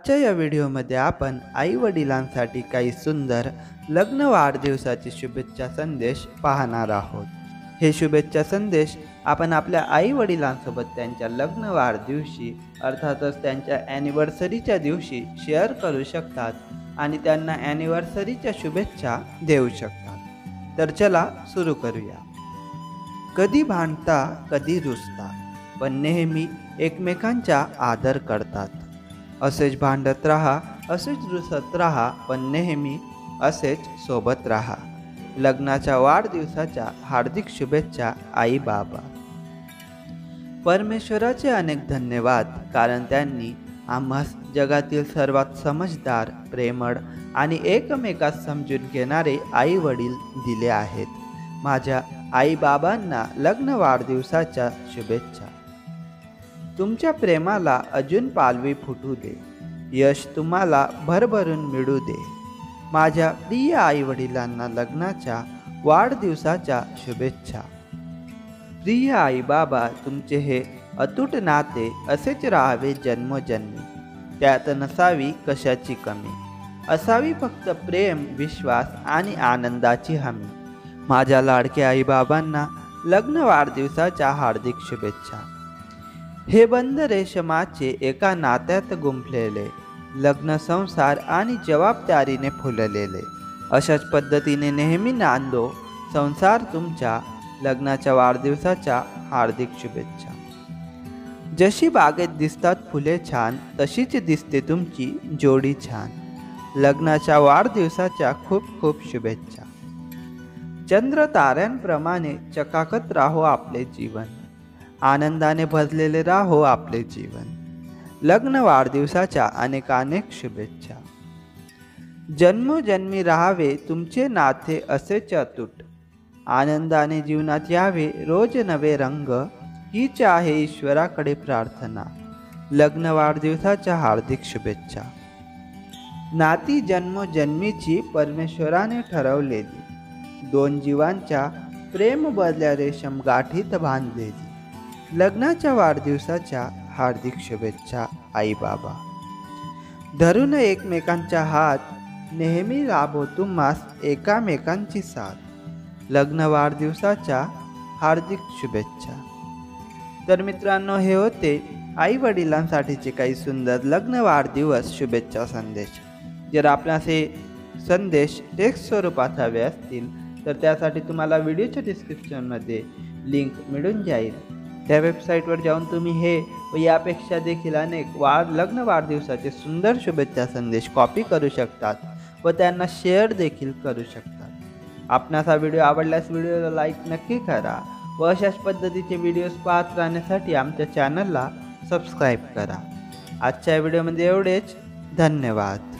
आजच्या या व्हिडिओमध्ये आपण आई वडिलांसाठी काही सुंदर लग्न वाढदिवसाचे शुभेच्छा संदेश पाहणार आहोत। हे शुभेच्छा संदेश आपण आपल्या आई वडिलांसोबत त्यांच्या लग्न वाढदिवशी अर्थातच त्यांच्या ॲनिव्हर्सरीच्या दिवशी शेअर करू शकतात आणि त्यांना ॲनिव्हर्सरीच्या शुभेच्छा देऊ शकतात। तर चला सुरू करूया। कधी भांडता कधी रुसता पण नेहमी एकमेकांचा आदर करतात। असेच भांडत राहा, असेच रुसत राहा, पण नेहमी असेच सोबत राहा। लग्नाच्या वाढदिवसाच्या हार्दिक शुभेच्छा आई बाबा। परमेश्वराचे अनेक धन्यवाद, कारण त्यांनी आम्हास जगातील सर्वात समजदार, प्रेमळ आणि एकमेकास समजून घेणारे आई वडील दिले आहेत। माझ्या आई बाबांना लग्न वाढदिवसाच्या शुभेच्छा। तुमच्या प्रेमाला अजून पालवी फुटू दे, यश तुम्हाला भरभरून मिळू दे। माझ्या प्रिय आई वडिलांना लग्नाच्या वाढदिवसाच्या शुभेच्छा। प्रिय आई बाबा, तुमचे हे अतूट नाते असेच राहावे जन्मोजन्मी, त्यात नसावी कशाची कमी, असावी फक्त प्रेम, विश्वास आणि आनंदाची हमी। माझ्या लाडक्या आई बाबांना लग्न वाढदिवसाच्या हार्दिक शुभेच्छा। हे बंद रेशमाचे एका नात्यात गुंफलेले, लग्न संसार आणि जबाबदारीने फुललेले, अशाच पद्धतीने नेहमी नांदो संसार तुमच्या। लग्नाच्या वाढदिवसाच्या हार्दिक शुभेच्छा। जशी बागेत दिसतात फुले छान, तशीच दिसते तुमची जोडी छान। लग्नाच्या वाढदिवसाच्या खूप खूप शुभेच्छा। चंद्र ताऱ्यांप्रमाणे चकाकत राहो आपले जीवन, आनंदाने भरलेले राहो आपले जीवन। लग्न वाढदिवसाच्या अनेक अनेक शुभेच्छा। जन्मोजन्मी राहावे तुमचे नाते असेच अतूट, आनंदाने जीवनात यावे रोज नवे रंग, हीच आहे ईश्वराकडे प्रार्थना। लग्न वाढदिवसाच्या हार्दिक शुभेच्छा। नाती जन्मोजन्मीची परमेश्वराने ठरवलेली, दोन जीवांच्या प्रेम बदल्या रेशम गाठीत बांधलेली। लग्नाच्या वाढदिवसाच्या हार्दिक शुभेच्छा आई बाबा। धरून एकमेकांचा हात, नेहमी लाभो तुम्हास एकामेकांची साथ। लग्न वाढदिवसाच्या हार्दिक शुभेच्छा। तर मित्रांनो, हे होते आई वडिलांसाठीचे काही सुंदर लग्न वाढदिवस शुभेच्छा संदेश। जर आपल्यास हे संदेश टेक्स्ट स्वरूपात हवे असतील तर त्यासाठी तुम्हाला व्हिडिओच्या डिस्क्रिप्शनमध्ये लिंक मिळून जाईल। त्या वेबसाईटवर जाऊन तुम्ही हे व यापेक्षा देखील अनेक लग्न वाढदिवसाचे सुंदर शुभेच्छा संदेश कॉपी करू शकतात व त्यांना शेअर देखील करू शकतात। आपणास हा व्हिडिओ आवडल्यास व्हिडिओला लाईक नक्की करा व अशाच पद्धतीचे व्हिडिओज पाहत राहण्यासाठी आमच्या चॅनलला सबस्क्राईब करा। आजच्या व्हिडिओमध्ये एवढेच, धन्यवाद।